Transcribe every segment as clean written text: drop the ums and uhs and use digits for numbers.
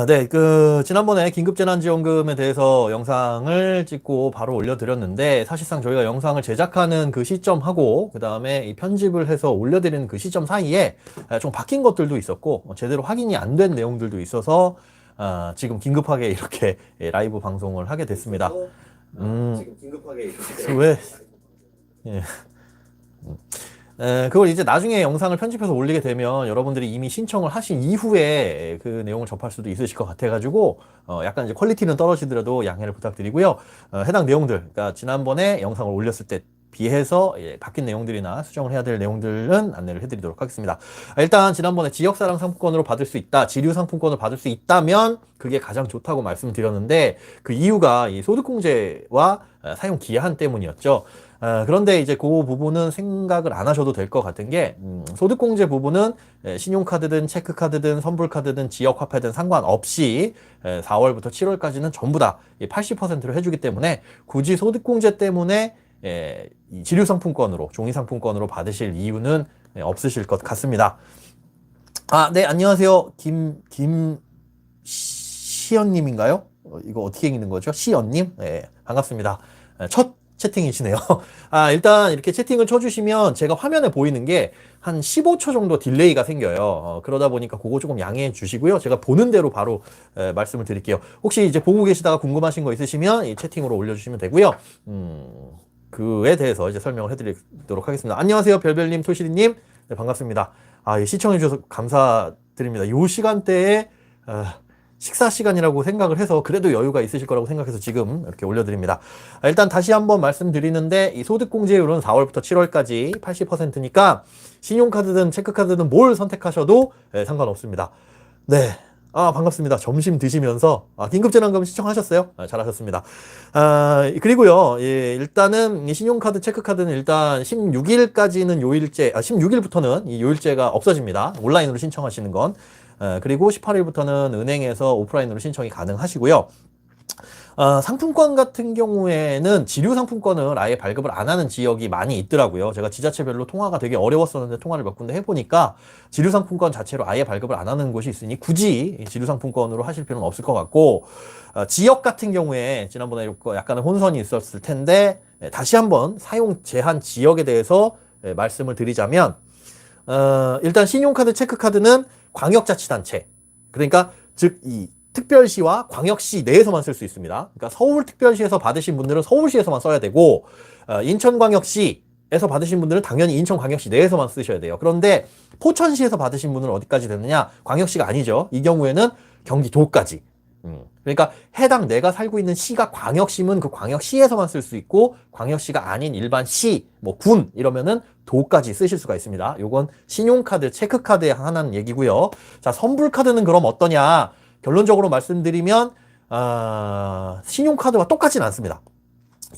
네. 지난번에 긴급재난지원금에 대해서 영상을 찍고 바로 올려드렸는데, 사실상 저희가 영상을 제작하는 그 시점하고, 그 다음에 이 편집을 해서 올려드리는 그 시점 사이에 좀 바뀐 것들도 있었고, 제대로 확인이 안 된 내용들도 있어서, 지금 긴급하게 이렇게 라이브 방송을 하게 됐습니다. 지금 긴급하게 이렇게 왜, 예. 그걸 이제 나중에 영상을 편집해서 올리게 되면 여러분들이 이미 신청을 하신 이후에 그 내용을 접할 수도 있으실 것 같아가지고 약간 이제 퀄리티는 떨어지더라도 양해를 부탁드리고요. 해당 내용들, 그러니까 지난번에 영상을 올렸을 때 비해서 바뀐 내용들이나 수정을 해야 될 내용들은 안내를 해드리도록 하겠습니다. 일단 지난번에 지역사랑 상품권으로 받을 수 있다, 지류 상품권을 받을 수 있다면 그게 가장 좋다고 말씀드렸는데 그 이유가 이 소득공제와 사용 기한 때문이었죠. 그런데 이제 그 부분은 생각을 안 하셔도 될 것 같은 게, 소득공제 부분은 신용카드든 체크카드든 선불카드든 지역화폐든 상관없이 4월부터 7월까지는 전부 다 80%로 해주기 때문에 굳이 소득공제 때문에 이 지류상품권으로, 종이상품권으로 받으실 이유는 없으실 것 같습니다. 네, 안녕하세요. 시연님인가요? 이거 어떻게 읽는 거죠? 시연님? 네, 반갑습니다. 첫 채팅이시네요. 일단 이렇게 채팅을 쳐주시면 제가 화면에 보이는 게 한 15초 정도 딜레이가 생겨요. 그러다 보니까 그거 조금 양해해 주시고요. 제가 보는 대로 바로 말씀을 드릴게요. 혹시 이제 보고 계시다가 궁금하신 거 있으시면 이 채팅으로 올려주시면 되고요. 그에 대해서 이제 설명을 해드리도록 하겠습니다. 안녕하세요. 별별님, 토시리님. 네, 반갑습니다. 시청해주셔서 감사드립니다. 요 시간대에, 식사 시간이라고 생각을 해서 그래도 여유가 있으실 거라고 생각해서 지금 이렇게 올려드립니다. 일단 다시 한번 말씀드리는데 이 소득공제율은 4월부터 7월까지 80%니까 신용카드든 체크카드든 뭘 선택하셔도 상관없습니다. 네. 반갑습니다. 점심 드시면서 긴급재난금 신청하셨어요? 잘하셨습니다. 그리고요, 일단은 이 신용카드, 체크카드는 일단 16일까지는 요일제, 16일부터는 이 요일제가 없어집니다. 온라인으로 신청하시는 건. 그리고 18일부터는 은행에서 오프라인으로 신청이 가능하시고요. 상품권 같은 경우에는 지류 상품권을 아예 발급을 안 하는 지역이 많이 있더라고요. 제가 지자체별로 통화가 되게 어려웠었는데 통화를 몇 군데 해보니까 지류 상품권 자체로 아예 발급을 안 하는 곳이 있으니 굳이 지류 상품권으로 하실 필요는 없을 것 같고, 지역 같은 경우에 지난번에 약간의 혼선이 있었을 텐데 다시 한번 사용 제한 지역에 대해서 말씀을 드리자면, 일단 신용카드, 체크카드는 광역자치단체, 그러니까 즉 이 특별시와 광역시 내에서만 쓸 수 있습니다. 그러니까 서울특별시에서 받으신 분들은 서울시에서만 써야 되고, 인천광역시에서 받으신 분들은 당연히 인천광역시 내에서만 쓰셔야 돼요. 그런데 포천시에서 받으신 분은 어디까지 되느냐? 광역시가 아니죠. 이 경우에는 경기도까지. 그러니까 해당 내가 살고 있는 시가 광역시면 그 광역시에서만 쓸 수 있고, 광역시가 아닌 일반 시, 뭐 군 이러면은 도까지 쓰실 수가 있습니다. 요건 신용카드, 체크카드에 한한 얘기고요. 자, 선불카드는 그럼 어떠냐? 결론적으로 말씀드리면 신용카드와 똑같지는 않습니다.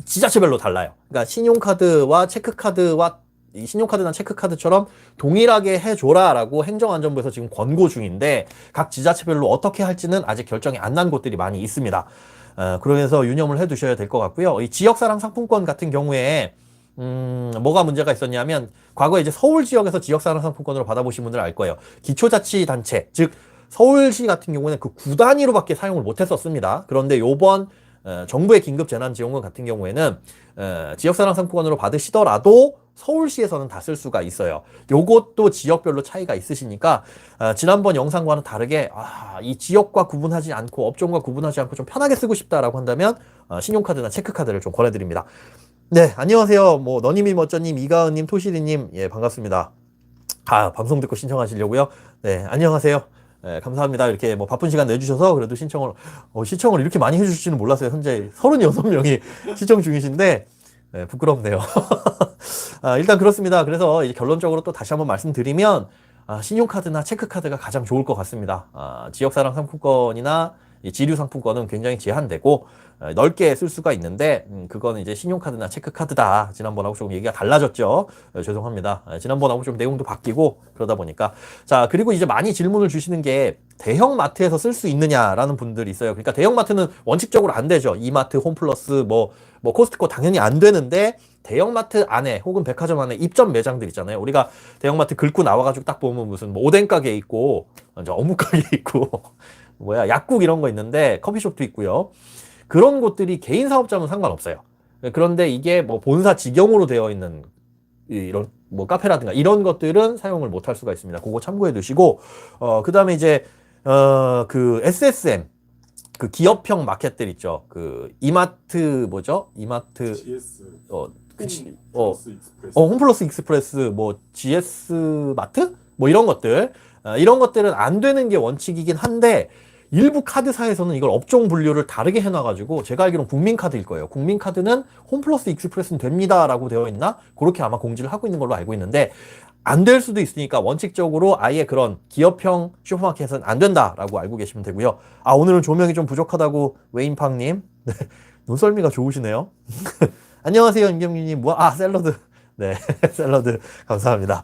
지자체별로 달라요. 그러니까 신용카드와 체크카드와 이 신용카드나 체크카드처럼 동일하게 해줘라라고 행정안전부에서 지금 권고 중인데 각 지자체별로 어떻게 할지는 아직 결정이 안 난 곳들이 많이 있습니다. 그래서 유념을 해두셔야 될 것 같고요. 이 지역사랑 상품권 같은 경우에 뭐가 문제가 있었냐면 과거에 이제 서울 지역에서 지역사랑 상품권으로 받아보신 분들은 알 거예요. 기초자치단체, 즉 서울시 같은 경우는 그 구 단위로밖에 사용을 못했었습니다. 그런데 요번 정부의 긴급재난지원금 같은 경우에는 지역사랑 상품권으로 받으시더라도 서울시에서는 다 쓸 수가 있어요. 요것도 지역별로 차이가 있으시니까 지난번 영상과는 다르게 이 지역과 구분하지 않고 업종과 구분하지 않고 좀 편하게 쓰고 싶다라고 한다면 신용카드나 체크카드를 좀 권해드립니다. 네, 안녕하세요. 뭐 너님이 멋져님, 이가은님, 토시리님, 예, 반갑습니다. 방송 듣고 신청하시려고요? 네, 안녕하세요. 네, 감사합니다. 이렇게 뭐 바쁜 시간 내주셔서 그래도 시청을 이렇게 많이 해주실지는 몰랐어요. 현재 36명이 시청 중이신데, 네, 부끄럽네요. 일단 그렇습니다. 그래서 이제 결론적으로 또 다시 한번 말씀드리면, 신용카드나 체크카드가 가장 좋을 것 같습니다. 지역사랑 상품권이나 지류 상품권은 굉장히 제한되고, 넓게 쓸 수가 있는데 그거는 이제 신용카드나 체크카드다. 지난번하고 조금 얘기가 달라졌죠. 죄송합니다. 지난번하고 좀 내용도 바뀌고 그러다 보니까. 자, 그리고 이제 많이 질문을 주시는 게 대형 마트에서 쓸 수 있느냐라는 분들이 있어요. 그러니까 대형 마트는 원칙적으로 안 되죠. 이마트, 홈플러스, 뭐 코스트코 당연히 안 되는데 대형마트 안에 혹은 백화점 안에 입점 매장들 있잖아요. 우리가 대형마트 긁고 나와가지고 딱 보면 무슨 뭐 오뎅 가게 있고 어묵 가게 있고 약국 이런 거 있는데 커피숍도 있고요. 그런 곳들이 개인 사업자면 상관없어요. 그런데 이게 뭐 본사 직영으로 되어 있는 이런 뭐 카페라든가 이런 것들은 사용을 못 할 수가 있습니다. 그거 참고해 두시고, 그다음에 이제 그 SSM 그 기업형 마켓들 있죠. 그 이마트 뭐죠? 이마트 GS 그치. 플러스 익스프레스. 홈플러스 익스프레스, 뭐, GS 마트? 뭐 이런 것들. 이런 것들은 안 되는 게 원칙이긴 한데, 일부 카드사에서는 이걸 업종 분류를 다르게 해놔가지고, 제가 알기로는 국민카드일 거예요. 국민카드는 홈플러스 익스프레스는 됩니다. 라고 되어 있나? 그렇게 아마 공지를 하고 있는 걸로 알고 있는데, 안 될 수도 있으니까 원칙적으로 아예 그런 기업형 슈퍼마켓은 안 된다라고 알고 계시면 되고요. 아, 오늘은 조명이 좀 부족하다고 웨인팡님. 네, 눈썰미가 좋으시네요. 안녕하세요, 임경민님. 샐러드. 네, 샐러드. 감사합니다.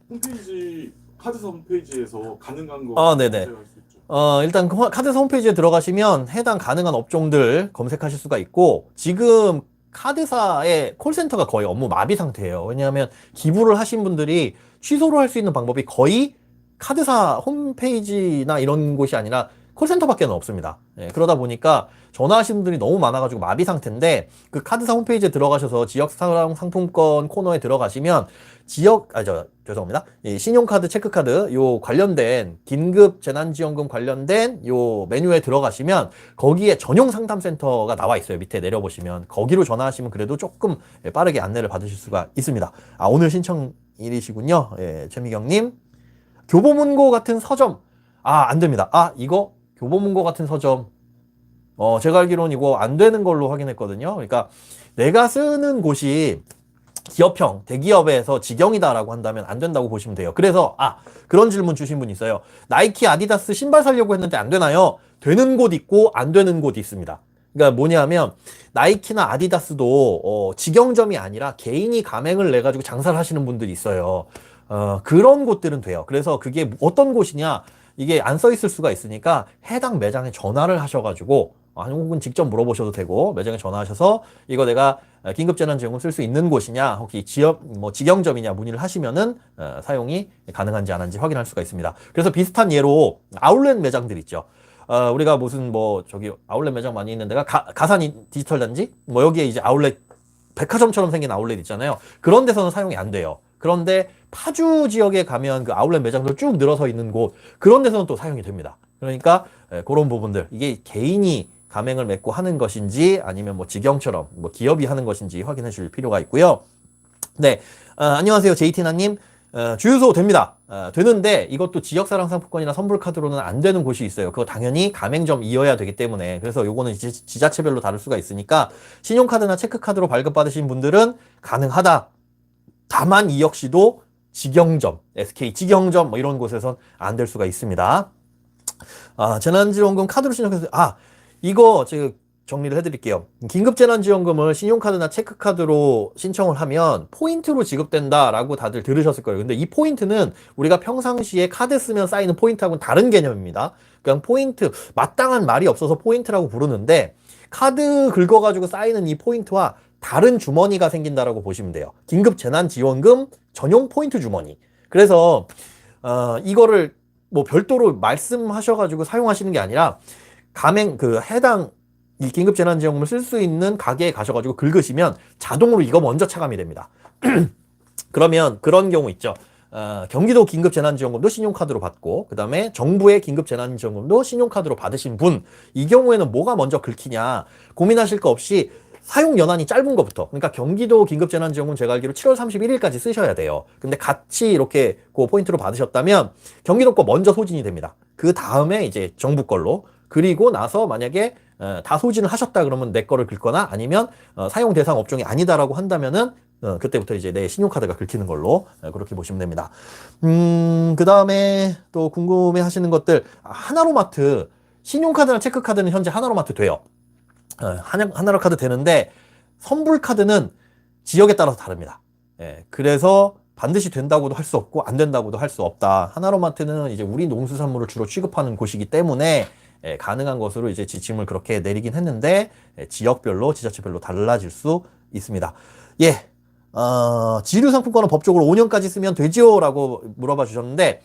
홈페이지 카드사 홈페이지에서 가능한 거 네네. 검색할 수 있죠. 일단 카드사 홈페이지에 들어가시면 해당 가능한 업종들 검색하실 수가 있고, 지금 카드사의 콜센터가 거의 업무 마비 상태예요. 왜냐하면 기부를 하신 분들이 취소를 할 수 있는 방법이 거의 카드사 홈페이지나 이런 곳이 아니라 콜센터밖에는 없습니다. 그러다 보니까 전화하시는 분들이 너무 많아가지고 마비 상태인데, 그 카드사 홈페이지에 들어가셔서 지역사랑 상품권 코너에 들어가시면 죄송합니다. 이 신용카드, 체크카드 요 관련된 긴급 재난지원금 관련된 요 메뉴에 들어가시면 거기에 전용 상담센터가 나와 있어요. 밑에 내려보시면 거기로 전화하시면 그래도 조금 빠르게 안내를 받으실 수가 있습니다. 오늘 신청일이시군요. 최미경님. 교보문고 같은 서점 안 됩니다. 이거 교보문고 같은 서점 제가 알기로는 이거 안 되는 걸로 확인했거든요. 그러니까 내가 쓰는 곳이 기업형, 대기업에서 직영이다라고 한다면 안 된다고 보시면 돼요. 그래서 그런 질문 주신 분 있어요. 나이키, 아디다스 신발 사려고 했는데 안 되나요? 되는 곳 있고 안 되는 곳 있습니다. 그러니까 뭐냐면 나이키나 아디다스도 직영점이 아니라 개인이 가맹을 내가지고 장사를 하시는 분들이 있어요. 그런 곳들은 돼요. 그래서 그게 어떤 곳이냐, 이게 안 써 있을 수가 있으니까 해당 매장에 전화를 하셔가지고 혹은 직접 물어보셔도 되고, 매장에 전화하셔서 이거 내가 긴급재난지원금 쓸 수 있는 곳이냐, 혹시 직영점이냐 문의를 하시면은 사용이 가능한지 안 한지 확인할 수가 있습니다. 그래서 비슷한 예로 아울렛 매장들 있죠. 우리가 무슨 아울렛 매장 많이 있는 데가 가산 디지털 단지? 여기에 이제 아울렛, 백화점처럼 생긴 아울렛 있잖아요. 그런 데서는 사용이 안 돼요. 그런데 파주 지역에 가면 그 아울렛 매장들 쭉 늘어서 있는 곳, 그런 데서는 또 사용이 됩니다. 그러니까 그런 부분들, 이게 개인이 가맹을 맺고 하는 것인지 아니면 직영처럼 기업이 하는 것인지 확인해 줄 필요가 있고요. 네, 안녕하세요, 제이티나님. 주유소 됩니다. 되는데 이것도 지역사랑 상품권이나 선불카드로는 안 되는 곳이 있어요. 그거 당연히 가맹점이어야 되기 때문에, 그래서 요거는 이제 지자체별로 다를 수가 있으니까 신용카드나 체크카드로 발급받으신 분들은 가능하다. 다만 이 역시도 직영점, SK 직영점 이런 곳에선 안 될 수가 있습니다. 재난지원금 카드로 신청해서 이거 제가 정리를 해드릴게요. 긴급재난지원금을 신용카드나 체크카드로 신청을 하면 포인트로 지급된다라고 다들 들으셨을 거예요. 근데 이 포인트는 우리가 평상시에 카드 쓰면 쌓이는 포인트하고는 다른 개념입니다. 그냥 포인트, 마땅한 말이 없어서 포인트라고 부르는데, 카드 긁어가지고 쌓이는 이 포인트와 다른 주머니가 생긴다라고 보시면 돼요. 긴급재난지원금 전용 포인트 주머니. 그래서 이거를 별도로 말씀하셔가지고 사용하시는 게 아니라, 해당 이 긴급재난지원금을 쓸 수 있는 가게에 가셔가지고 긁으시면 자동으로 이거 먼저 차감이 됩니다. 그러면 그런 경우 있죠. 경기도 긴급재난지원금도 신용카드로 받고, 그 다음에 정부의 긴급재난지원금도 신용카드로 받으신 분, 이 경우에는 뭐가 먼저 긁히냐 고민하실 거 없이 사용 연한이 짧은 것부터, 그러니까 경기도 긴급재난지원금 제가 알기로 7월 31일까지 쓰셔야 돼요. 근데 같이 이렇게 그 포인트로 받으셨다면 경기도 거 먼저 소진이 됩니다. 그 다음에 이제 정부 걸로, 그리고 나서 만약에 다 소진을 하셨다 그러면 내 거를 긁거나, 아니면 사용 대상 업종이 아니다라고 한다면은 그때부터 이제 내 신용카드가 긁히는 걸로 그렇게 보시면 됩니다. 그 다음에 또 궁금해 하시는 것들, 하나로마트, 신용카드나 체크카드는 현재 하나로마트 돼요. 하나로카드 되는데 선불카드는 지역에 따라서 다릅니다. 그래서 반드시 된다고도 할 수 없고 안 된다고도 할 수 없다. 하나로마트는 이제 우리 농수산물을 주로 취급하는 곳이기 때문에 가능한 것으로 이제 지침을 그렇게 내리긴 했는데, 지역별로, 지자체별로 달라질 수 있습니다. 지류상품권은 법적으로 5년까지 쓰면 되지요? 라고 물어봐 주셨는데,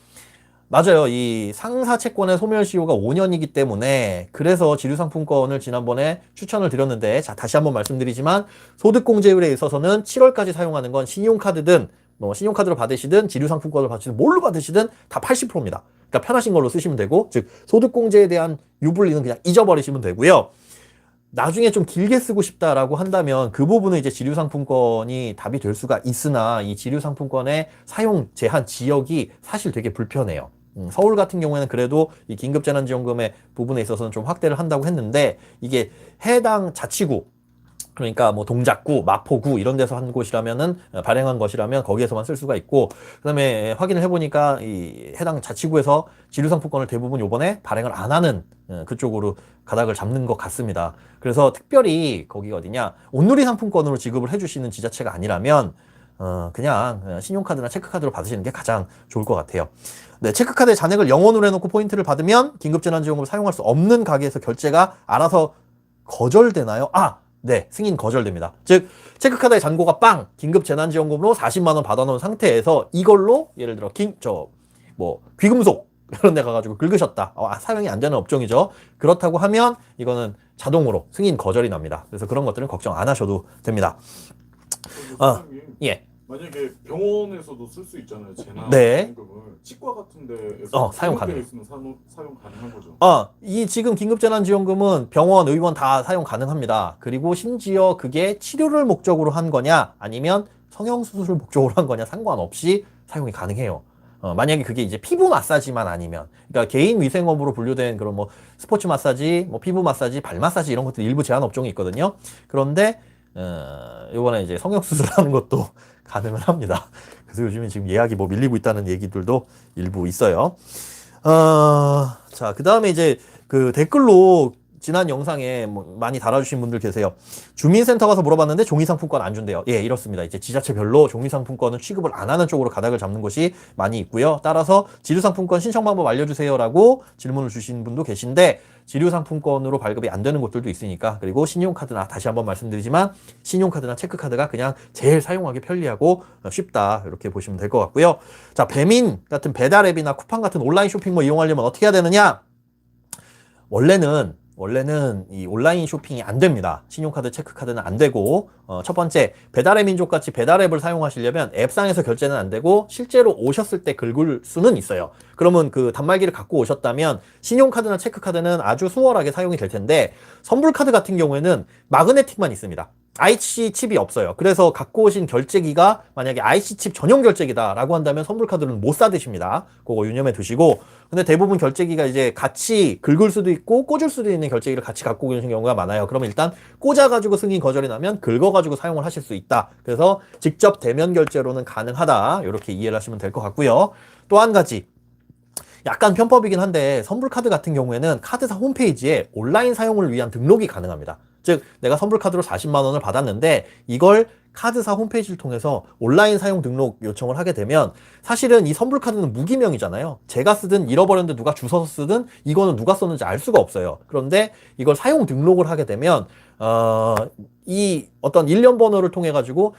맞아요. 이 상사 채권의 소멸시효가 5년이기 때문에 그래서 지류상품권을 지난번에 추천을 드렸는데 자 다시 한번 말씀드리지만 소득공제율에 있어서는 7월까지 사용하는 건 신용카드든 뭐 신용카드로 받으시든 지류상품권을 받으시든 뭘로 받으시든 다 80%입니다. 그러니까 편하신 걸로 쓰시면 되고 즉 소득공제에 대한 유불리는 그냥 잊어버리시면 되고요. 나중에 좀 길게 쓰고 싶다라고 한다면 그 부분은 이제 지류상품권이 답이 될 수가 있으나 이 지류상품권의 사용 제한 지역이 사실 되게 불편해요. 서울 같은 경우에는 그래도 이 긴급재난지원금의 부분에 있어서는 좀 확대를 한다고 했는데 이게 해당 자치구 그러니까 뭐 동작구, 마포구 이런 데서 한 곳이라면은 발행한 것이라면 거기에서만 쓸 수가 있고 그다음에 확인을 해보니까 이 해당 자치구에서 지류상품권을 대부분 요번에 발행을 안 하는 그쪽으로 가닥을 잡는 것 같습니다. 그래서 특별히 거기가 어디냐 온누리 상품권으로 지급을 해주시는 지자체가 아니라면 그냥 신용카드나 체크카드로 받으시는 게 가장 좋을 것 같아요. 네, 체크카드에 잔액을 0원으로 해놓고 포인트를 받으면 긴급재난지원금을 사용할 수 없는 가게에서 결제가 알아서 거절되나요? 네, 승인 거절됩니다. 즉 체크카드의 잔고가 빵 긴급재난지원금으로 40만 원 받아놓은 상태에서 이걸로 예를 들어 귀금속 이런 데 가가지고 긁으셨다. 사용이 안 되는 업종이죠. 그렇다고 하면 이거는 자동으로 승인 거절이 납니다. 그래서 그런 것들은 걱정 안 하셔도 됩니다. 선생님, 예. 만약에 병원에서도 쓸 수 있잖아요. 네. 재난지원금을 치과 같은 데에서 사용 가능. 있으면 사용 가능한 거죠. 이 지금 긴급재난지원금은 병원, 의원 다 사용 가능합니다. 그리고 심지어 그게 치료를 목적으로 한 거냐 아니면 성형수술을 목적으로 한 거냐 상관없이 사용이 가능해요. 만약에 그게 이제 피부 마사지만 아니면, 그러니까 개인 위생업으로 분류된 그런 뭐 스포츠 마사지, 뭐 피부 마사지, 발 마사지 이런 것들 일부 제한 업종이 있거든요. 그런데, 요번에 이제 성형수술하는 것도 가능을 합니다. 그래서 요즘에 지금 예약이 뭐 밀리고 있다는 얘기들도 일부 있어요. 자, 그 다음에 이제 그 댓글로 지난 영상에 뭐 많이 달아주신 분들 계세요. 주민센터 가서 물어봤는데 종이상품권 안 준대요. 예, 이렇습니다. 이제 지자체별로 종이상품권은 취급을 안 하는 쪽으로 가닥을 잡는 곳이 많이 있고요. 따라서 지류상품권 신청 방법 알려주세요라고 질문을 주신 분도 계신데 지류상품권으로 발급이 안 되는 곳들도 있으니까 그리고 신용카드나 다시 한번 말씀드리지만 신용카드나 체크카드가 그냥 제일 사용하기 편리하고 쉽다 이렇게 보시면 될 것 같고요. 자, 배민 같은 배달앱이나 쿠팡 같은 온라인 쇼핑 뭐 이용하려면 어떻게 해야 되느냐? 원래는 이 온라인 쇼핑이 안 됩니다. 신용카드, 체크카드는 안 되고 첫 번째 배달의 민족 같이 배달앱을 사용하시려면 앱상에서 결제는 안 되고 실제로 오셨을 때 긁을 수는 있어요. 그러면 그 단말기를 갖고 오셨다면 신용카드나 체크카드는 아주 수월하게 사용이 될 텐데 선불카드 같은 경우에는 마그네틱만 있습니다. IC 칩이 없어요. 그래서 갖고 오신 결제기가 만약에 IC 칩 전용 결제기다 라고 한다면 선불카드는 못 사드십니다. 그거 유념해 두시고 근데 대부분 결제기가 이제 같이 긁을 수도 있고 꽂을 수도 있는 결제기를 같이 갖고 계신 경우가 많아요. 그러면 일단 꽂아가지고 승인 거절이 나면 긁어가지고 사용을 하실 수 있다. 그래서 직접 대면 결제로는 가능하다. 이렇게 이해를 하시면 될 것 같고요. 또 한 가지 약간 편법이긴 한데 선불카드 같은 경우에는 카드사 홈페이지에 온라인 사용을 위한 등록이 가능합니다. 즉 내가 선불카드로 40만 원을 받았는데 이걸 카드사 홈페이지를 통해서 온라인 사용 등록 요청을 하게 되면 사실은 이 선불카드는 무기명이잖아요. 제가 쓰든 잃어버렸는데 누가 주워서 쓰든 이거는 누가 썼는지 알 수가 없어요. 그런데 이걸 사용 등록을 하게 되면 이 어떤 일련 번호를 통해 가지고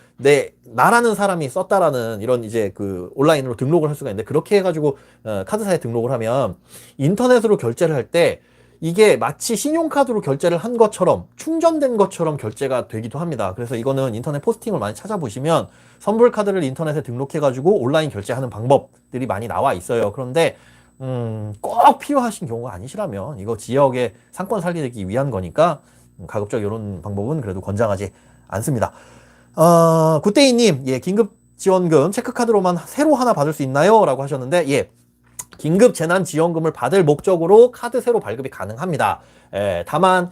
나라는 사람이 썼다라는 이런 이제 그 온라인으로 등록을 할 수가 있는데 그렇게 해가지고 카드사에 등록을 하면 인터넷으로 결제를 할 때 이게 마치 신용카드로 결제를 한 것처럼 충전된 것처럼 결제가 되기도 합니다. 그래서 이거는 인터넷 포스팅을 많이 찾아보시면 선불카드를 인터넷에 등록해가지고 온라인 결제하는 방법들이 많이 나와 있어요. 그런데 꼭 필요하신 경우가 아니시라면 이거 지역의 상권 살리기 위한 거니까 가급적 이런 방법은 그래도 권장하지 않습니다. 굿데이님, 예, 긴급지원금 체크카드로만 새로 하나 받을 수 있나요? 라고 하셨는데, 예, 긴급재난지원금을 받을 목적으로 카드 새로 발급이 가능합니다. 다만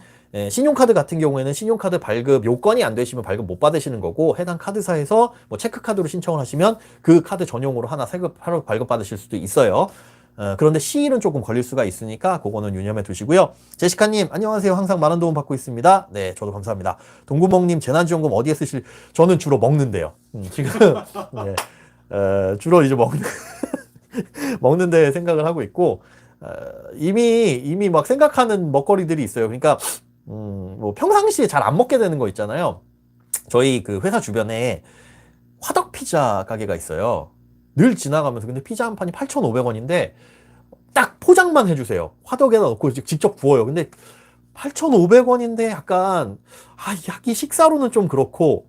신용카드 같은 경우에는 신용카드 발급 요건이 안 되시면 발급 못 받으시는 거고 해당 카드사에서 뭐 체크카드로 신청을 하시면 그 카드 전용으로 하나 발급 받으실 수도 있어요. 그런데 시일은 조금 걸릴 수가 있으니까 그거는 유념해 두시고요. 제시카님 안녕하세요. 항상 많은 도움 받고 있습니다. 네, 저도 감사합니다. 동구멍님 재난지원금 어디에 저는 주로 먹는데요. 지금 네, 주로 이제 먹는데 생각을 하고 있고 이미 막 생각하는 먹거리들이 있어요. 그러니까 뭐 평상시에 잘 안 먹게 되는 거 있잖아요. 저희 그 회사 주변에 화덕 피자 가게가 있어요. 늘 지나가면서 근데 피자 한 판이 8,500원인데 딱 포장만 해주세요. 화덕에다 넣고 직접 구워요. 근데 8,500원인데 약간 약이 식사로는 좀 그렇고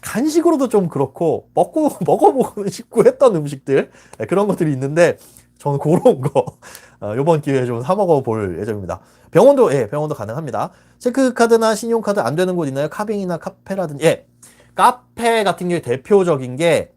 간식으로도 좀 그렇고 먹어보고 싶고 했던 음식들 그런 것들이 있는데 저는 그런 거 이번 기회에 좀 사 먹어볼 예정입니다. 병원도 가능합니다. 체크카드나 신용카드 안 되는 곳 있나요? 카빙이나 카페라든지 카페 같은 경우에 대표적인 게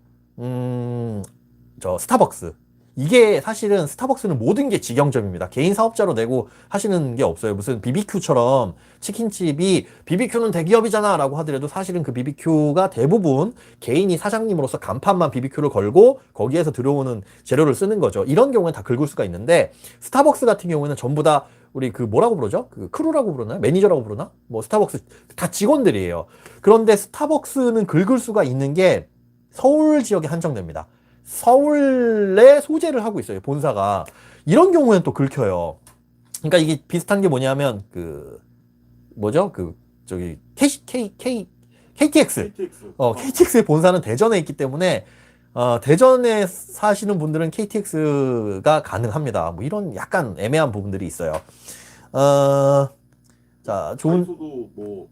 스타벅스. 이게 사실은 스타벅스는 모든 게 직영점입니다. 개인 사업자로 내고 하시는 게 없어요. 무슨 BBQ처럼 치킨집이 BBQ는 대기업이잖아 라고 하더라도 사실은 그 BBQ가 대부분 개인이 사장님으로서 간판만 BBQ를 걸고 거기에서 들어오는 재료를 쓰는 거죠. 이런 경우는 다 긁을 수가 있는데 스타벅스 같은 경우에는 전부 다 우리 뭐라고 부르죠? 크루라고 부르나요? 매니저라고 부르나? 스타벅스 다 직원들이에요. 그런데 스타벅스는 긁을 수가 있는 게 서울 지역에 한정됩니다. 서울에 소재를 하고 있어요, 본사가. 이런 경우에는 또 긁혀요. 그러니까 이게 비슷한 게 뭐냐면, KTX. KTX의 본사는 대전에 있기 때문에, 대전에 사시는 분들은 KTX가 가능합니다. 이런 약간 애매한 부분들이 있어요. 자, 다이소도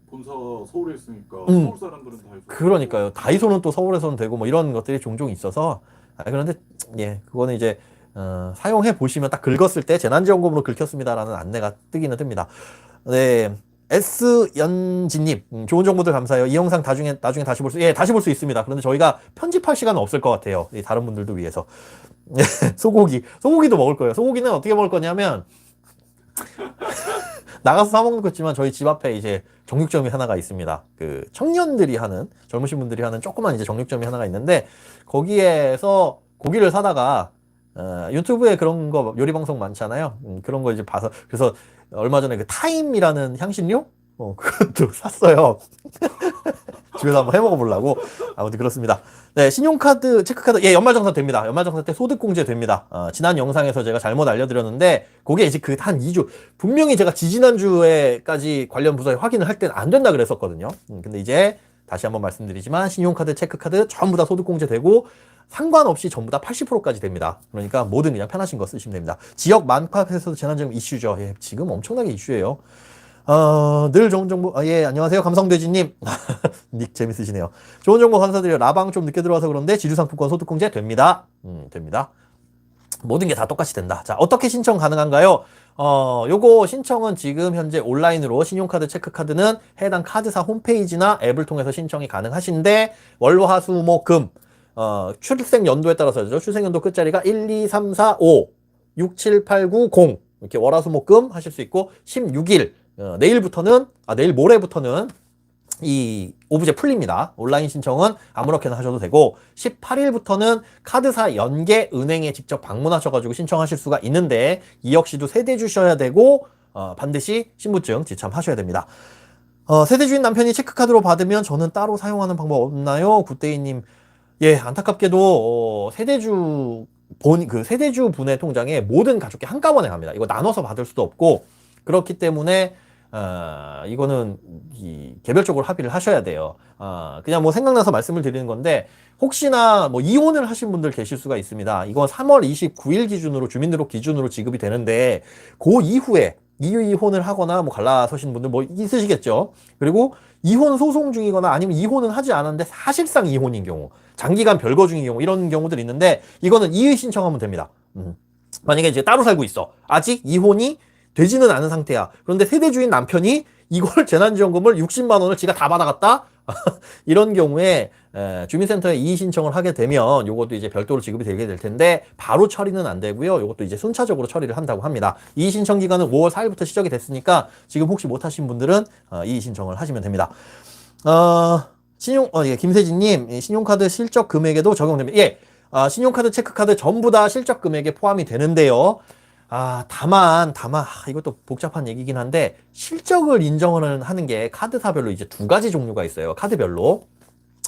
본사 서울에 있으니까 서울 사람들은 다이소. 그러니까요. 다이소는 또 서울에서는 되고 이런 것들이 종종 있어서 그런데 그거는 이제 사용해 보시면 딱 긁었을 때 재난지원금으로 긁혔습니다라는 안내가 뜨기는 뜹니다. 네. S연진님, 좋은 정보들 감사해요. 이 영상 나중에 다시 볼 수 있습니다. 그런데 저희가 편집할 시간은 없을 것 같아요. 다른 분들도 위해서. 소고기도 먹을 거예요. 소고기는 어떻게 먹을 거냐면 나가서 사 먹는 거지만 저희 집 앞에 이제 정육점이 하나가 있습니다. 청년들이 하는, 젊으신 분들이 하는 조그만 이제 정육점이 하나가 있는데 거기에서 고기를 사다가 유튜브에 그런 거 요리 방송 많잖아요. 그런 거 이제 봐서 그래서 얼마 전에 타임이라는 향신료 그것도 샀어요. 집에서 한번 해 먹어보려고. 아무튼 그렇습니다. 네, 신용카드, 체크카드, 연말정산 됩니다. 연말정산 때 소득공제 됩니다. 지난 영상에서 제가 잘못 알려드렸는데, 그게 이제 한 2주, 분명히 제가 지지난주에까지 관련 부서에 확인을 할 때는 안 된다 그랬었거든요. 근데 이제 다시 한번 말씀드리지만, 신용카드, 체크카드 전부 다 소득공제 되고, 상관없이 전부 다 80%까지 됩니다. 그러니까 뭐든 그냥 편하신 거 쓰시면 됩니다. 지역 만카페에서도 재난지원금 이슈죠. 지금 엄청나게 이슈예요. 늘 좋은 정보, 안녕하세요. 감성돼지님. 닉 재밌으시네요. 좋은 정보 감사드려요. 라방 좀 늦게 들어와서 그런데 지주상품권 소득공제 됩니다. 됩니다. 모든 게 다 똑같이 된다. 자, 어떻게 신청 가능한가요? 요거 신청은 지금 현재 온라인으로 신용카드, 체크카드는 해당 카드사 홈페이지나 앱을 통해서 신청이 가능하신데, 월화수목금, 출생연도에 따라서죠. 출생연도 끝자리가 1, 2, 3, 4, 5, 6, 7, 8, 9, 0. 이렇게 월화수목금 하실 수 있고, 16일, 내일 모레부터는 이 오브제 풀립니다. 온라인 신청은 아무렇게나 하셔도 되고 18일부터는 카드사 연계 은행에 직접 방문하셔가지고 신청하실 수가 있는데 이 역시도 세대 주셔야 되고 반드시 신분증 지참하셔야 됩니다. 세대주인 남편이 체크카드로 받으면 저는 따로 사용하는 방법 없나요? 굿데이님. 안타깝게도 세대주 분의 통장에 모든 가족이 한꺼번에 갑니다. 이거 나눠서 받을 수도 없고 그렇기 때문에 이거는 개별적으로 합의를 하셔야 돼요. 그냥 생각나서 말씀을 드리는 건데 혹시나 이혼을 하신 분들 계실 수가 있습니다. 이건 3월 29일 기준으로 주민등록 기준으로 지급이 되는데 그 이후에 이혼을 하거나 갈라서신 분들 있으시겠죠. 그리고 이혼 소송 중이거나 아니면 이혼은 하지 않았는데 사실상 이혼인 경우, 장기간 별거 중인 경우 이런 경우들이 있는데 이거는 이의 신청하면 됩니다. 만약에 이제 따로 살고 있어. 아직 이혼이 되지는 않은 상태야. 그런데 세대주인 남편이 이걸 재난지원금을 60만 원을 지가 다 받아갔다? 이런 경우에 주민센터에 이의 신청을 하게 되면 이것도 이제 별도로 지급이 되게 될 텐데 바로 처리는 안 되고요. 이것도 이제 순차적으로 처리를 한다고 합니다. 이의 신청 기간은 5월 4일부터 시작이 됐으니까 지금 혹시 못 하신 분들은 이의 신청을 하시면 됩니다. 김세진님, 신용카드 실적 금액에도 적용됩니다. 신용카드, 체크카드 전부 다 실적 금액에 포함이 되는데요. 다만, 이것도 복잡한 얘기긴 한데, 실적을 인정을 하는 게 카드사별로 이제 2가지 종류가 있어요. 카드별로.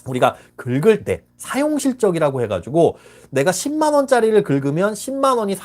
우리가 긁을 때, 사용실적이라고 해가지고, 내가 10만원짜리를 긁으면 10만원이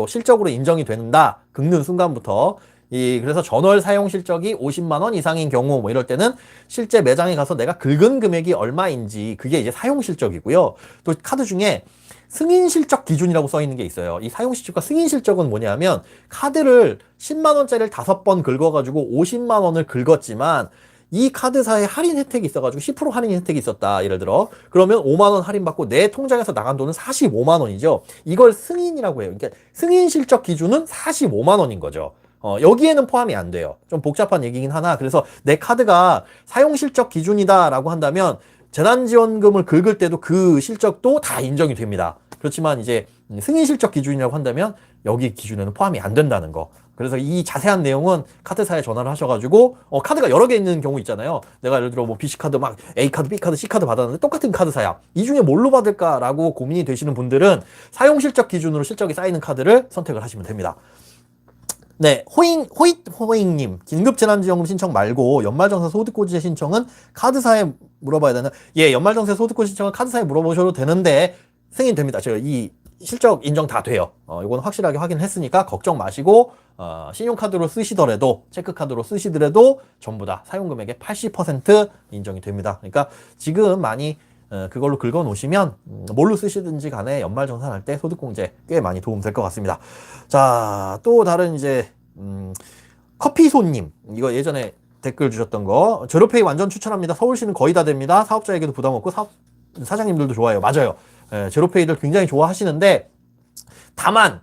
실적으로 인정이 된다. 긁는 순간부터. 그래서 전월 사용 실적이 50만원 이상인 경우, 이럴 때는 실제 매장에 가서 내가 긁은 금액이 얼마인지, 그게 이제 사용 실적이고요. 또 카드 중에 승인 실적 기준이라고 써 있는 게 있어요. 이 사용 실적과 승인 실적은 뭐냐면 카드를 10만 원짜리를 5번 긁어가지고 50만 원을 긁었지만 이 카드사에 할인 혜택이 있어가지고 10% 할인 혜택이 있었다. 예를 들어 그러면 5만 원 할인받고 내 통장에서 나간 돈은 45만 원이죠. 이걸 승인이라고 해요. 그러니까 승인 실적 기준은 45만 원인 거죠. 여기에는 포함이 안 돼요. 좀 복잡한 얘기긴 하나 그래서 내 카드가 사용 실적 기준이다라고 한다면 재난지원금을 긁을 때도 그 실적도 다 인정이 됩니다. 그렇지만 이제 승인 실적 기준이라고 한다면 여기 기준에는 포함이 안 된다는 거. 그래서 이 자세한 내용은 카드사에 전화를 하셔가지고 카드가 여러 개 있는 경우 있잖아요. 내가 예를 들어 뭐 BC카드 막 A카드, B카드, C카드 받았는데 똑같은 카드사야. 이 중에 뭘로 받을까라고 고민이 되시는 분들은 사용실적 기준으로 실적이 쌓이는 카드를 선택을 하시면 됩니다. 네, 호잉님 긴급재난지원금 신청 말고 연말정산 소득고지 신청은 카드사에 물어봐야 되나? 예, 연말정산 소득고지 신청은 카드사에 물어보셔도 되는데 승인됩니다. 제가 이 실적 인정 다 돼요. 이건 확실하게 확인했으니까 걱정 마시고 신용카드로 쓰시더라도 체크카드로 쓰시더라도 전부 다 사용금액의 80% 인정이 됩니다. 그러니까 지금 많이 그걸로 긁어 놓으시면 뭘로 쓰시든지 간에 연말정산할 때 소득공제 꽤 많이 도움 될 것 같습니다. 자, 또 다른 이제 커피손님 이거 예전에 댓글 주셨던 거 제로페이 완전 추천합니다. 서울시는 거의 다 됩니다. 사업자에게도 부담 없고 사장님들도 좋아해요. 맞아요. 제로페이를 굉장히 좋아하시는데 다만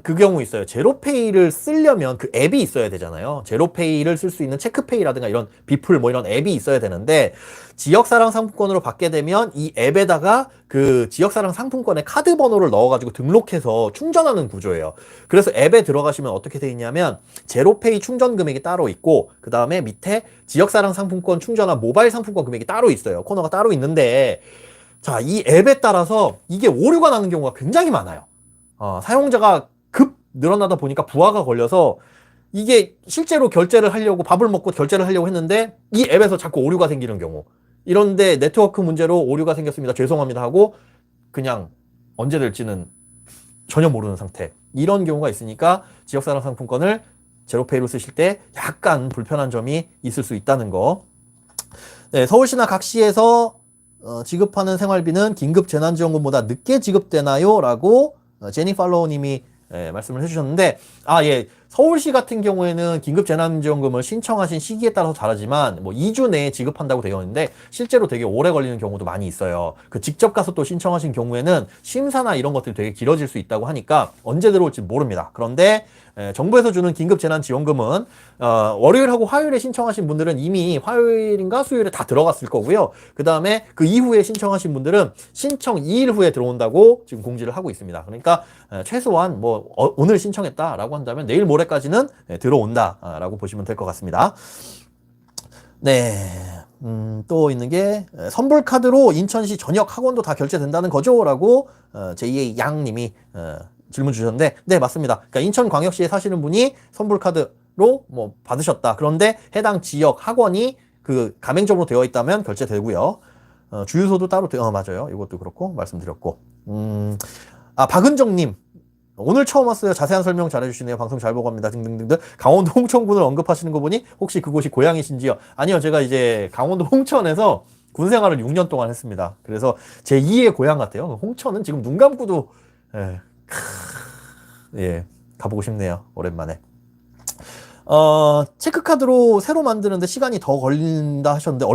그 경우 있어요. 제로페이를 쓰려면 그 앱이 있어야 되잖아요. 제로페이를 쓸 수 있는 체크페이라든가 이런 비플 뭐 이런 앱이 있어야 되는데 지역사랑 상품권으로 받게 되면 이 앱에다가 그 지역사랑 상품권의 카드 번호를 넣어가지고 등록해서 충전하는 구조예요. 그래서 앱에 들어가시면 어떻게 돼 있냐면 제로페이 충전 금액이 따로 있고 그 다음에 밑에 지역사랑 상품권 충전한 모바일 상품권 금액이 따로 있어요. 코너가 따로 있는데 자, 이 앱에 따라서 이게 오류가 나는 경우가 굉장히 많아요. 사용자가 급 늘어나다 보니까 부하가 걸려서 이게 실제로 결제를 하려고 밥을 먹고 결제를 하려고 했는데 이 앱에서 자꾸 오류가 생기는 경우 이런데 네트워크 문제로 오류가 생겼습니다. 죄송합니다 하고 그냥 언제 될지는 전혀 모르는 상태 이런 경우가 있으니까 지역사랑 상품권을 제로페이로 쓰실 때 약간 불편한 점이 있을 수 있다는 거. 네, 서울시나 각 시에서 지급하는 생활비는 긴급재난지원금보다 늦게 지급되나요? 라고 제니 팔로우님이 말씀을 해주셨는데 예, 서울시 같은 경우에는 긴급재난지원금을 신청하신 시기에 따라서 다르지만 뭐 2주 내에 지급한다고 되어 있는데 실제로 되게 오래 걸리는 경우도 많이 있어요. 그 직접 가서 또 신청하신 경우에는 심사나 이런 것들이 되게 길어질 수 있다고 하니까 언제 들어올지 모릅니다. 그런데 정부에서 주는 긴급재난지원금은 월요일하고 화요일에 신청하신 분들은 이미 화요일인가 수요일에 다 들어갔을 거고요. 그 다음에 그 이후에 신청하신 분들은 신청 2일 후에 들어온다고 지금 공지를 하고 있습니다. 그러니까 최소한 뭐 오늘 신청했다라고 한다면 내일 모레까지는 들어온다라고 보시면 될 것 같습니다. 네. 또 있는 게 선불카드로 인천시 전역 학원도 다 결제된다는 거죠? 라고 제2의 양님이 질문 주셨는데 네 맞습니다. 그러니까 인천광역시에 사시는 분이 선불카드로 뭐 받으셨다. 그런데 해당 지역 학원이 그 가맹점으로 되어 있다면 결제되고요. 주유소도 따로 맞아요. 이것도 그렇고 말씀드렸고 박은정님 오늘 처음 왔어요. 자세한 설명 잘해주시네요. 방송 잘 보고 갑니다. 등등등등. 강원도 홍천군을 언급하시는 거 보니 혹시 그곳이 고향이신지요? 아니요. 제가 이제 강원도 홍천에서 군 생활을 6년 동안 했습니다. 그래서 제 2의 고향 같아요. 홍천은 지금 눈 감고도 가보고 싶네요. 오랜만에. 체크카드로 새로 만드는데 시간이 더 걸린다 하셨는데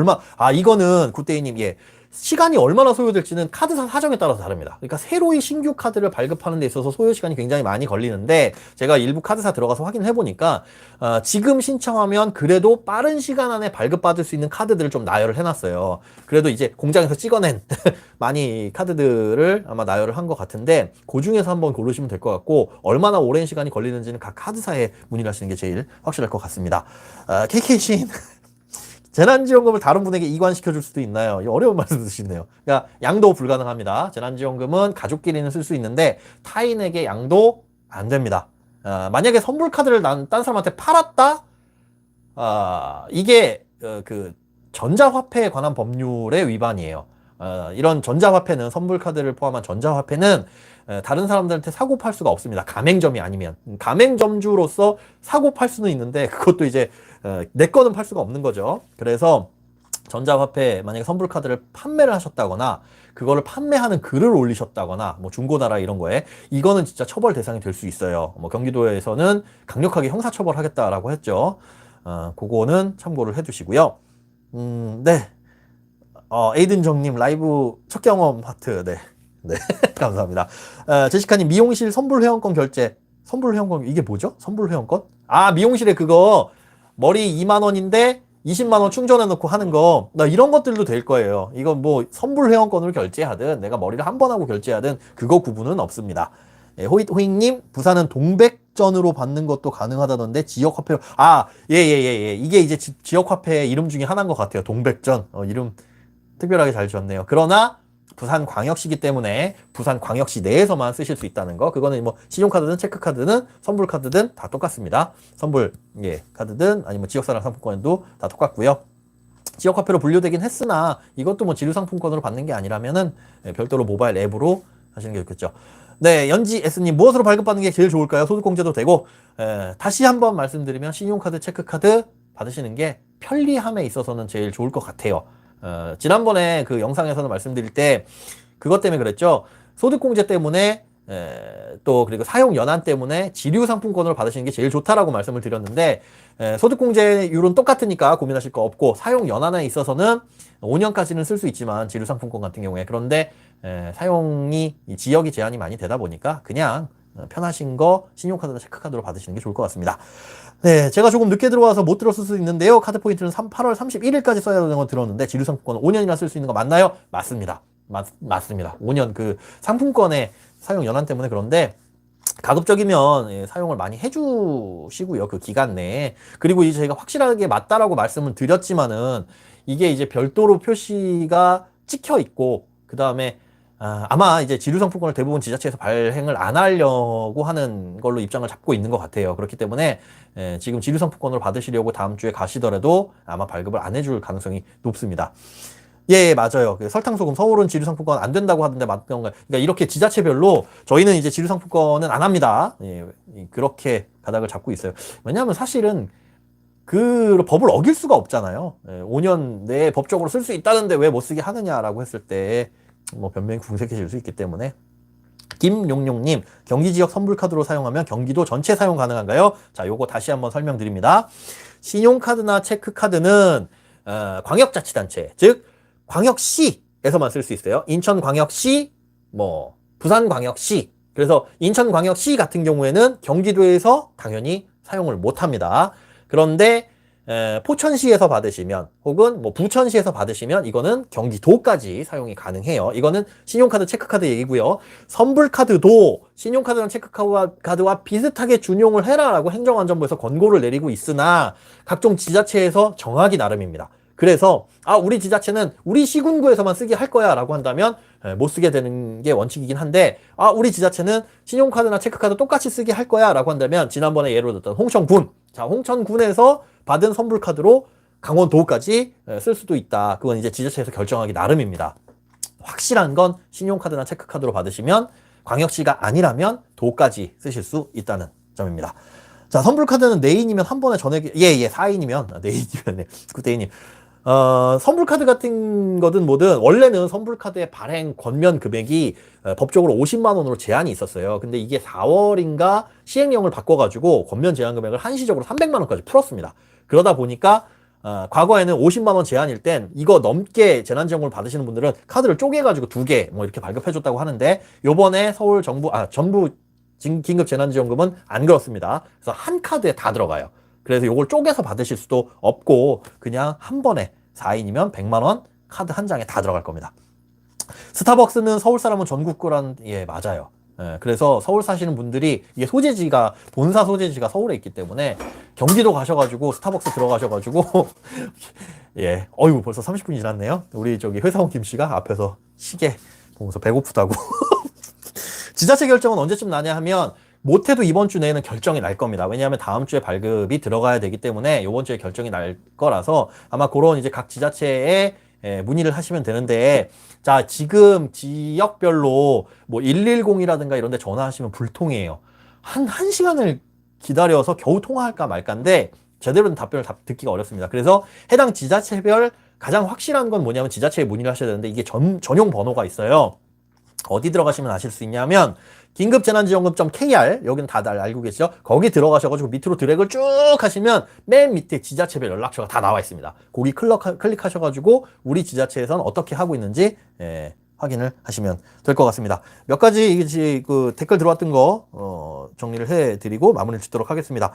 이거는 굿데이님 시간이 얼마나 소요될지는 카드사 사정에 따라서 다릅니다. 그러니까 새로이 신규 카드를 발급하는 데 있어서 소요 시간이 굉장히 많이 걸리는데 제가 일부 카드사 들어가서 확인해 보니까 지금 신청하면 그래도 빠른 시간 안에 발급받을 수 있는 카드들을 좀 나열을 해놨어요. 그래도 이제 공장에서 찍어낸 많이 카드들을 아마 나열을 한 것 같은데 그 중에서 한번 고르시면 될 것 같고 얼마나 오랜 시간이 걸리는지는 각 카드사에 문의를 하시는 게 제일 확실할 것 같습니다. KK신 재난지원금을 다른 분에게 이관시켜줄 수도 있나요? 어려운 말씀 드시네요. 그러니까 양도 불가능합니다. 재난지원금은 가족끼리는 쓸 수 있는데 타인에게 양도 안 됩니다. 만약에 선불카드를 딴 사람한테 팔았다? 이게 그 전자화폐에 관한 법률의 위반이에요. 이런 전자화폐는 선불카드를 포함한 전자화폐는 다른 사람들한테 사고 팔 수가 없습니다. 가맹점이 아니면 가맹점주로서 사고 팔 수는 있는데 그것도 이제 내 거는 팔 수가 없는 거죠. 그래서 전자화폐 만약에 선불카드를 판매를 하셨다거나 그거를 판매하는 글을 올리셨다거나 뭐 중고나라 이런 거에 이거는 진짜 처벌 대상이 될 수 있어요. 뭐 경기도에서는 강력하게 형사처벌하겠다라고 했죠. 그거는 참고를 해두시고요. 네. 에이든정님 라이브 첫 경험 하트. 네. 네. 감사합니다. 제시카님 미용실 선불 회원권 결제. 선불 회원권 이게 뭐죠? 선불 회원권? 아, 미용실에 그거 머리 2만 원인데 20만 원 충전해 놓고 하는 거. 나 이런 것들도 될 거예요. 이건 뭐 선불 회원권으로 결제하든 내가 머리를 한 번 하고 결제하든 그거 구분은 없습니다. 예, 호잇호잇님 부산은 동백전으로 받는 것도 가능하다던데 지역 화폐로 예. 이게 이제 지역 화폐 이름 중에 하나인 것 같아요. 동백전. 이름 특별하게 잘 지었네요. 그러나 부산광역시기 때문에 부산광역시 내에서만 쓰실 수 있다는 거. 그거는 뭐 신용카드든 체크카드든 선불카드든 다 똑같습니다. 선불 카드든 아니면 지역사랑 상품권도 다 똑같고요. 지역화폐로 분류되긴 했으나 이것도 뭐 지류상품권으로 받는 게 아니라면은 별도로 모바일 앱으로 하시는 게 좋겠죠. 네, 연지 S님 무엇으로 발급받는 게 제일 좋을까요? 소득공제도 되고 다시 한번 말씀드리면 신용카드, 체크카드 받으시는 게 편리함에 있어서는 제일 좋을 것 같아요. 지난번에 그 영상에서는 말씀드릴 때 그것 때문에 그랬죠. 소득공제 때문에 또 그리고 사용 연한 때문에 지류 상품권을 받으시는 게 제일 좋다라고 말씀을 드렸는데 소득공제율은 똑같으니까 고민하실 거 없고 사용 연한에 있어서는 5년까지는 쓸 수 있지만 지류 상품권 같은 경우에 그런데 사용이 지역이 제한이 많이 되다 보니까 그냥 편하신 거 신용카드나 체크카드로 받으시는 게 좋을 것 같습니다. 네, 제가 조금 늦게 들어와서 못 들었을 수 있는데요. 카드 포인트는 8월 31일까지 써야 되는 거 들었는데 지류 상품권은 5년이나 쓸 수 있는 거 맞나요? 맞습니다. 맞습니다. 5년 그 상품권의 사용 연한 때문에 그런데 가급적이면 사용을 많이 해주시고요. 그 기간 내에. 그리고 이제 저희가 확실하게 맞다라고 말씀을 드렸지만은 이게 이제 별도로 표시가 찍혀 있고 그 다음에 아마 이제 지류상품권을 대부분 지자체에서 발행을 안 하려고 하는 걸로 입장을 잡고 있는 것 같아요. 그렇기 때문에 지금 지류상품권을 받으시려고 다음 주에 가시더라도 아마 발급을 안 해줄 가능성이 높습니다. 예, 맞아요. 설탕소금 서울은 지류상품권 안 된다고 하던데 맞던가요? 그러니까 이렇게 지자체별로 저희는 이제 지류상품권은 안 합니다. 예, 그렇게 가닥을 잡고 있어요. 왜냐하면 사실은 그 법을 어길 수가 없잖아요. 5년 내에 법적으로 쓸 수 있다는데 왜 못 쓰게 하느냐라고 했을 때 뭐 변명이 궁색해질 수 있기 때문에. 김용용님, 경기 지역 선불카드로 사용하면 경기도 전체 사용 가능한가요? 자, 요거 다시 한번 설명드립니다. 신용카드나 체크카드는 광역자치단체, 즉 광역시에서만 쓸 수 있어요. 인천광역시, 뭐 부산광역시. 그래서 인천광역시 같은 경우에는 경기도에서 당연히 사용을 못합니다. 그런데 포천시에서 받으시면 혹은 뭐 부천시에서 받으시면 이거는 경기도까지 사용이 가능해요. 이거는 신용카드, 체크카드 얘기고요. 선불카드도 신용카드랑 체크카드와 비슷하게 준용을 해라라고 행정안전부에서 권고를 내리고 있으나 각종 지자체에서 정하기 나름입니다. 그래서 우리 지자체는 우리 시군구에서만 쓰게 할 거야 라고 한다면 못 쓰게 되는 게 원칙이긴 한데 우리 지자체는 신용카드나 체크카드 똑같이 쓰게 할 거야 라고 한다면 지난번에 예로 들었던 홍천군, 자 홍천군에서 받은 선불카드로 강원도까지 쓸 수도 있다. 그건 이제 지자체에서 결정하기 나름입니다. 확실한 건 신용카드나 체크카드로 받으시면 광역시가 아니라면 도까지 쓰실 수 있다는 점입니다. 자, 선불카드는 네인이면 한 번에 전액, 4인이면, 네인이면, 굿데이님. 선불카드 같은 거든 뭐든, 원래는 선불카드의 발행 권면 금액이 법적으로 50만 원으로 제한이 있었어요. 근데 이게 4월인가 시행령을 바꿔가지고 권면 제한 금액을 한시적으로 300만 원까지 풀었습니다. 그러다 보니까, 과거에는 50만 원 제한일 땐 이거 넘게 재난지원금을 받으시는 분들은 카드를 쪼개가지고 2개 뭐 이렇게 발급해줬다고 하는데, 요번에 서울 정부, 전부 긴급 재난지원금은 안 그렇습니다. 그래서 한 카드에 다 들어가요. 그래서 요걸 쪼개서 받으실 수도 없고 그냥 한 번에 4인이면 100만 원 카드 한 장에 다 들어갈 겁니다. 스타벅스는 서울 사람은 전국 거란, 맞아요. 그래서 서울 사시는 분들이 이게 소재지가, 본사 소재지가 서울에 있기 때문에 경기도 가셔가지고 스타벅스 들어가셔가지고 어이구 벌써 30분이 지났네요. 우리 저기 회사원 김씨가 앞에서 시계 보면서 배고프다고. 지자체 결정은 언제쯤 나냐 하면 못해도 이번 주 내에는 결정이 날 겁니다. 왜냐하면 다음 주에 발급이 들어가야 되기 때문에 이번 주에 결정이 날 거라서 아마 그런 이제 각 지자체에 문의를 하시면 되는데, 자, 지금 지역별로 뭐 110이라든가 이런 데 전화하시면 불통이에요. 한 시간을 기다려서 겨우 통화할까 말까인데 제대로 된 답변을 듣기가 어렵습니다. 그래서 해당 지자체별 가장 확실한 건 뭐냐면 지자체에 문의를 하셔야 되는데 이게 전용 번호가 있어요. 어디 들어가시면 아실 수 있냐면 긴급재난지원금.kr 여기는 다들 알고 계시죠? 거기 들어가셔가지고 밑으로 드래그를 쭉 하시면 맨 밑에 지자체별 연락처가 다 나와 있습니다. 거기 클릭하셔가지고 우리 지자체에서는 어떻게 하고 있는지 확인을 하시면 될 것 같습니다. 몇 가지 그 댓글 들어왔던 거 정리를 해드리고 마무리를 짓도록 하겠습니다.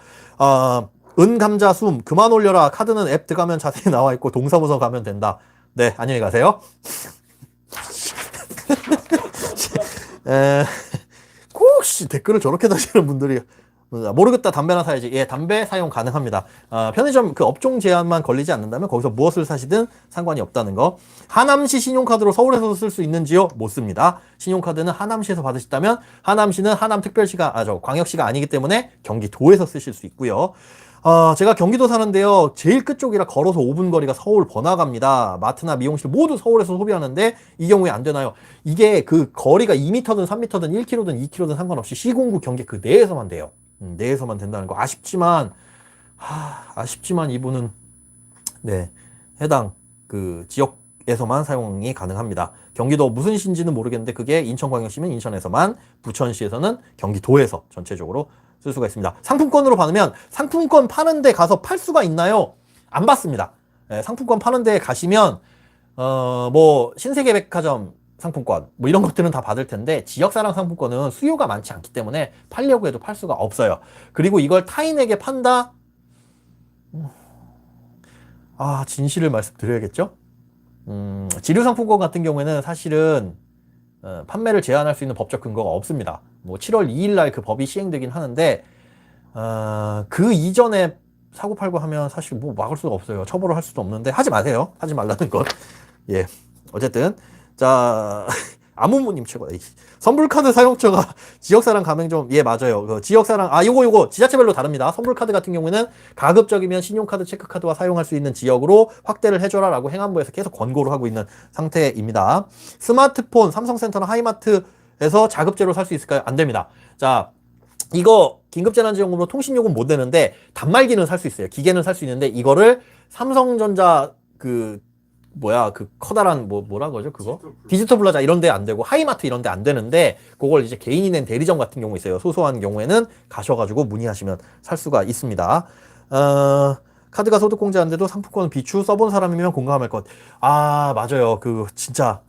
은감자 숨 그만 올려라. 카드는 앱 들어가면 자세히 나와 있고 동사무소 가면 된다. 네, 안녕히 가세요. 꼭 댓글을 저렇게 다시는 분들이 모르겠다 담배나 사야지. 예, 담배 사용 가능합니다. 편의점 그 업종 제한만 걸리지 않는다면 거기서 무엇을 사시든 상관이 없다는 거. 하남시 신용카드로 서울에서도 쓸 수 있는지요? 못 씁니다. 신용카드는 하남시에서 받으셨다면 하남시는 하남특별시가 광역시가 아니기 때문에 경기도에서 쓰실 수 있고요. 제가 경기도 사는데요. 제일 끝쪽이라 걸어서 5분 거리가 서울 번화가입니다. 마트나 미용실 모두 서울에서 소비하는데 이 경우에 안 되나요? 이게 그 거리가 2m든 3m든 1km든 2km든 상관없이 시군구 경계 그 내에서만 돼요. 내에서만 된다는 거. 아쉽지만 이분은 네, 해당 그 지역에서만 사용이 가능합니다. 경기도 무슨 시인지는 모르겠는데 그게 인천광역시면 인천에서만, 부천시에서는 경기도에서 전체적으로 쓸 수가 있습니다. 상품권으로 받으면 상품권 파는 데 가서 팔 수가 있나요? 안 받습니다. 상품권 파는 데 가시면 뭐 신세계백화점 상품권 뭐 이런 것들은 다 받을 텐데 지역사랑 상품권은 수요가 많지 않기 때문에 팔려고 해도 팔 수가 없어요. 그리고 이걸 타인에게 판다? 진실을 말씀드려야겠죠? 지류상품권 같은 경우에는 사실은 판매를 제한할 수 있는 법적 근거가 없습니다. 뭐 7월 2일 날 그 법이 시행되긴 하는데 그 이전에 사고 팔고 하면 사실 뭐 막을 수가 없어요. 처벌을 할 수도 없는데 하지 마세요. 하지 말라는 것. 예, 어쨌든 자 아무모님 최고. 선불카드 사용처가 지역사랑 가맹점. 예, 맞아요. 그 지역사랑 요거 지자체별로 다릅니다. 선불카드 같은 경우에는 가급적이면 신용카드, 체크카드와 사용할 수 있는 지역으로 확대를 해줘라라고 행안부에서 계속 권고를 하고 있는 상태입니다. 스마트폰 삼성센터나 하이마트에서 자급제로 살 수 있을까요? 안 됩니다. 자, 이거 긴급재난지원금으로 통신요금 못 내는데 단말기는 살 수 있어요. 기계는 살 수 있는데 이거를 삼성전자 그 커다란 뭐라 그러죠 그거? 디지털 플라자 이런 데 안 되고 하이마트 이런 데 안 되는데 그걸 이제 개인이 낸 대리점 같은 경우 있어요. 소소한 경우에는 가셔가지고 문의하시면 살 수가 있습니다. 카드가 소득공제 안 돼도 상품권 비추 써본 사람이면 공감할 것. 맞아요. 그 진짜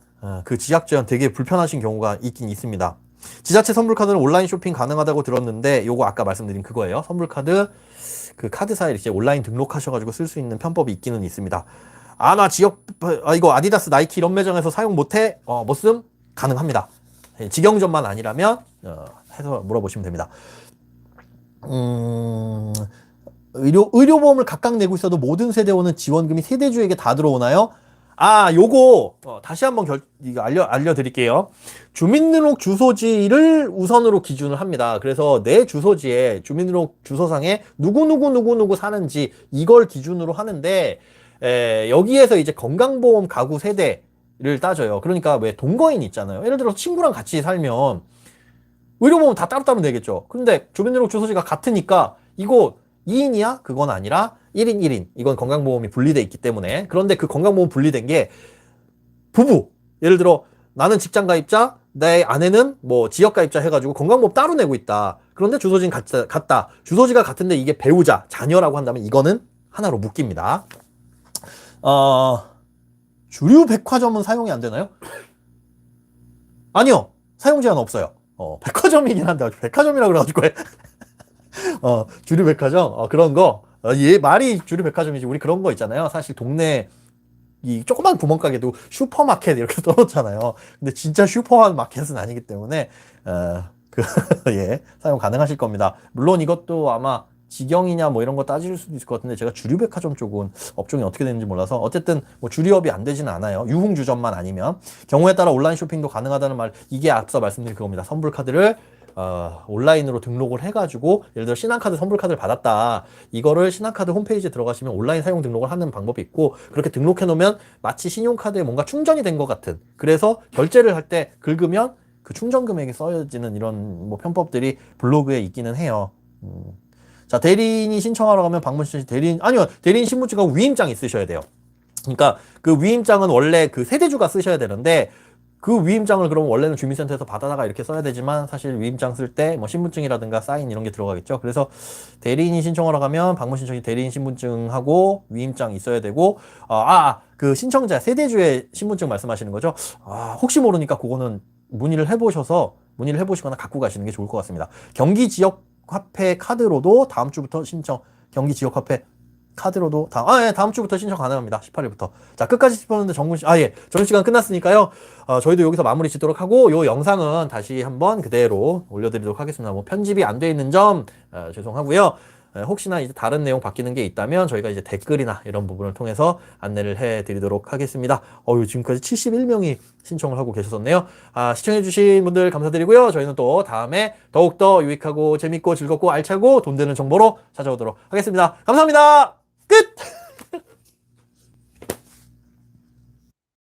그 지역제한 되게 불편하신 경우가 있긴 있습니다. 지자체 선불카드는 온라인 쇼핑 가능하다고 들었는데 요거 아까 말씀드린 그거예요. 선불카드 그 카드사에 이제 온라인 등록하셔가지고 쓸 수 있는 편법이 있기는 있습니다. 나 이거 아디다스, 나이키 이런 매장에서 사용 못해? 못 쓴? 가능합니다. 직영점만 아니라면 해서 물어보시면 됩니다. 의료보험을 각각 내고 있어도 모든 세대원은 지원금이 세대주에게 다 들어오나요? 요거 다시 한번 이거 알려드릴게요. 주민등록 주소지를 우선으로 기준을 합니다. 그래서 내 주소지에 주민등록 주소상에 누구 사는지 이걸 기준으로 하는데 여기에서 이제 건강보험 가구 세대를 따져요. 그러니까 왜 동거인 있잖아요. 예를 들어서 친구랑 같이 살면 의료보험 다 따로따로 내겠죠. 그런데 주민등록 주소지가 같으니까 이거 2인이야? 그건 아니라 1인 1인. 이건 건강보험이 분리돼 있기 때문에. 그런데 그 건강보험 분리된 게 부부. 예를 들어 나는 직장가입자, 내 아내는 뭐 지역가입자 해가지고 건강보험 따로 내고 있다. 그런데 주소지는 같다. 주소지가 같은데 이게 배우자, 자녀라고 한다면 이거는 하나로 묶입니다. 주류 백화점은 사용이 안 되나요? 아니요. 사용 제한 없어요. 백화점이긴 한데 백화점이라 그래가지고 주류 백화점 그런 거 말이 주류 백화점이지. 우리 그런 거 있잖아요. 사실 동네 이 조그만 구멍가게도 슈퍼마켓 이렇게 써놓잖아요. 근데 진짜 슈퍼마켓은 아니기 때문에 사용 가능하실 겁니다. 물론 이것도 아마 직영이냐 뭐 이런 거 따질 수도 있을 것 같은데 제가 주류백화점 쪽은 업종이 어떻게 되는지 몰라서 어쨌든 뭐 주류업이 안 되지는 않아요. 유흥주점만 아니면. 경우에 따라 온라인 쇼핑도 가능하다는 말, 이게 앞서 말씀드린 그겁니다. 선불카드를 온라인으로 등록을 해가지고 예를 들어 신한카드 선불카드를 받았다. 이거를 신한카드 홈페이지에 들어가시면 온라인 사용 등록을 하는 방법이 있고 그렇게 등록해 놓으면 마치 신용카드에 뭔가 충전이 된 것 같은, 그래서 결제를 할 때 긁으면 그 충전 금액이 써지는 이런 뭐 편법들이 블로그에 있기는 해요. 자, 대리인이 신청하러 가면 방문 시 대리인 신분증하고 위임장 있으셔야 돼요. 그러니까 그 위임장은 원래 그 세대주가 쓰셔야 되는데 그 위임장을 그럼 원래는 주민센터에서 받아다가 이렇게 써야 되지만 사실 위임장 쓸 때 뭐 신분증이라든가 사인 이런 게 들어가겠죠. 그래서 대리인이 신청하러 가면 방문 신청이 대리인 신분증하고 위임장 있어야 되고 그 신청자 세대주의 신분증 말씀하시는 거죠. 혹시 모르니까 그거는 문의를 해보시거나 갖고 가시는 게 좋을 것 같습니다. 경기 지역 화폐 카드로도 다음 주부터 신청 경기 지역 화폐 카드로도 다음 주부터 신청 가능합니다. 18일부터. 자, 끝까지 짚었는데 점심시간 끝났으니까요. 저희도 여기서 마무리 짓도록 하고, 요 영상은 다시 한번 그대로 올려드리도록 하겠습니다. 뭐, 편집이 안 돼 있는 점, 죄송하고요. 혹시나 이제 다른 내용 바뀌는 게 있다면 저희가 이제 댓글이나 이런 부분을 통해서 안내를 해 드리도록 하겠습니다. 지금까지 71명이 신청을 하고 계셨었네요. 시청해주신 분들 감사드리고요. 저희는 또 다음에 더욱더 유익하고 재밌고 즐겁고 알차고 돈 되는 정보로 찾아오도록 하겠습니다. 감사합니다. 끝!